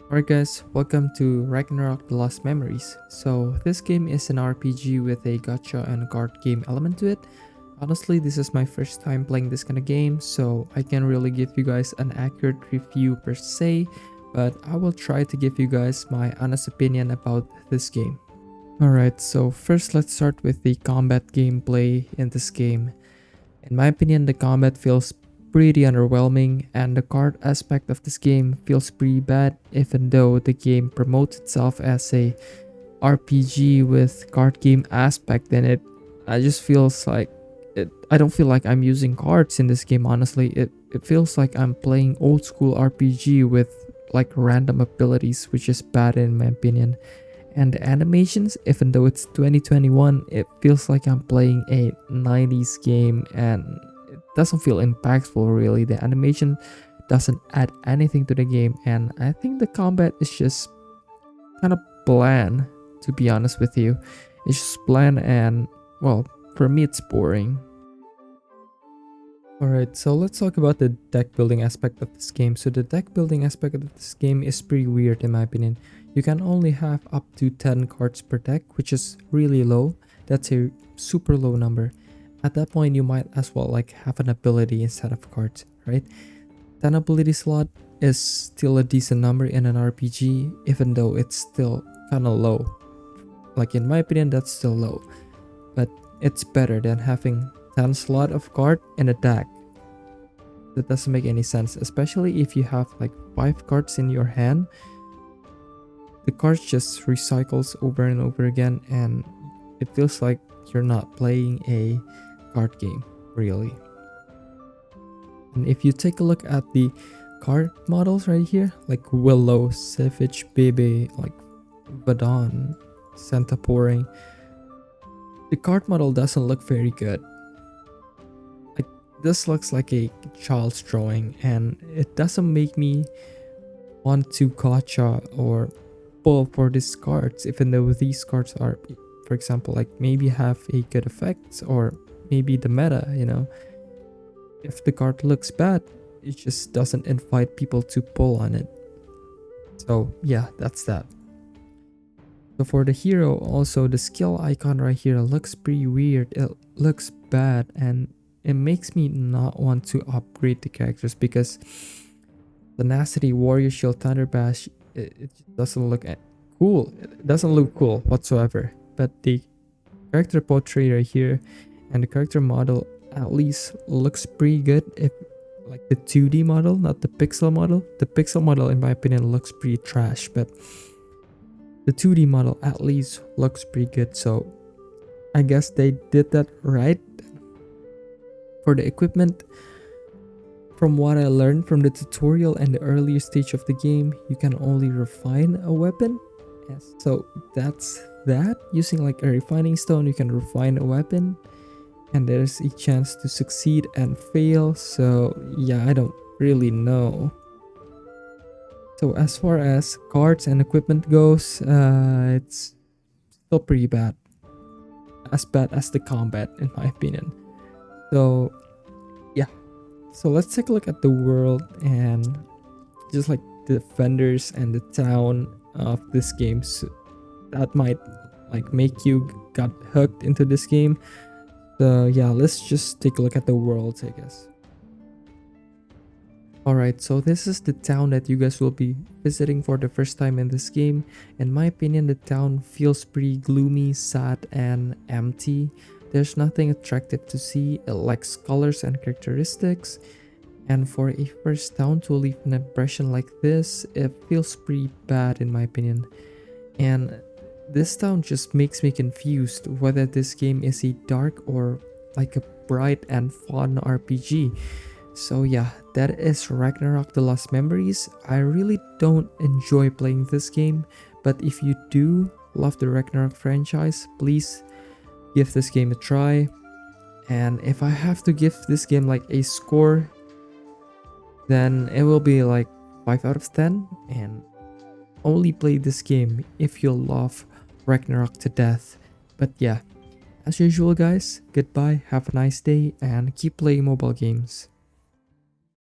Alright guys, welcome to Ragnarok Memories. So this game is an RPG with a gacha and card game element to it. Honestly, this is my first time playing this kind of game, so I can't really give you guys an accurate review per se, but I will try to give you guys my honest opinion about this game. Alright, so first let's start with the combat gameplay in this game. In my opinion, the combat feels pretty underwhelming, and the card aspect of this game feels pretty bad, even though the game promotes itself as a RPG with card game aspect in it. I just feels like I don't feel like I'm using cards in this game. Honestly, it feels like I'm playing old school RPG with like random abilities, which is bad in my opinion. And the animations, even though it's 2021, it feels like I'm playing a 90s game, and it doesn't feel impactful really. The animation doesn't add anything to the game, and I think the combat is just kind of bland, to be honest with you. It's just bland, and well, for me it's boring. Alright, so let's talk about the deck building aspect of this game. So the deck building aspect of this game is pretty weird in my opinion. You can only have up to 10 cards per deck, which is really low. That's a super low number. At that point, you might as well like have an ability instead of cards, right? 10 ability slot is still a decent number in an RPG, even though it's still kind of low. Like in my opinion, that's still low. But it's better than having 10 slot of card in a deck. That doesn't make any sense, especially if you have like 5 cards in your hand. The cards just recycles over and over again, and it feels like you're not playing a card game, really. And if you take a look at the card models right here, like Willow, Savage, Bebe, like Vadon, Santa Pouring, the card model doesn't look very good. Like, this looks like a child's drawing, and it doesn't make me want to gacha or pull for these cards, even though these cards are, for example, like maybe have a good effects or maybe the meta, you know. If the card looks bad, it just doesn't invite people to pull on it. So yeah, that's that. So for the hero, also the skill icon right here looks pretty weird. It looks bad, and it makes me not want to upgrade the characters because Tenacity, Warrior Shield, Thunder Bash, it doesn't look cool. It doesn't look cool whatsoever. But the character portrait right here and the character model at least looks pretty good. If like the 2D model, not the pixel model. The pixel model in my opinion looks pretty trash, but the 2D model at least looks pretty good. So I guess they did that right. For the equipment, from what I learned from the tutorial and the earlier stage of the game, you can only refine a weapon. Yes, so that's that. Using like a refining stone, you can refine a weapon, and there's a chance to succeed and fail. So yeah, I don't really know. So as far as cards and equipment goes, it's still pretty bad. As bad as the combat, in my opinion. So yeah. So let's take a look at the world and just like the vendors and the town of this game. So that might like make you got hooked into this game. So yeah, let's just take a look at the world, I guess. Alright, so this is the town that you guys will be visiting for the first time in this game. In my opinion, the town feels pretty gloomy, sad, and empty. There's nothing attractive to see. It lacks colors and characteristics. And for a first town to leave an impression like this, it feels pretty bad in my opinion. And this town just makes me confused whether this game is a dark or like a bright and fun RPG. So yeah, that is Ragnarok The Lost Memories. I really don't enjoy playing this game, but if you do love the Ragnarok franchise, please give this game a try. And if I have to give this game like a score, then it will be like 5 out of 10, and only play this game if you love Ragnarok to death. But yeah, as usual guys, goodbye, have a nice day, and keep playing mobile games.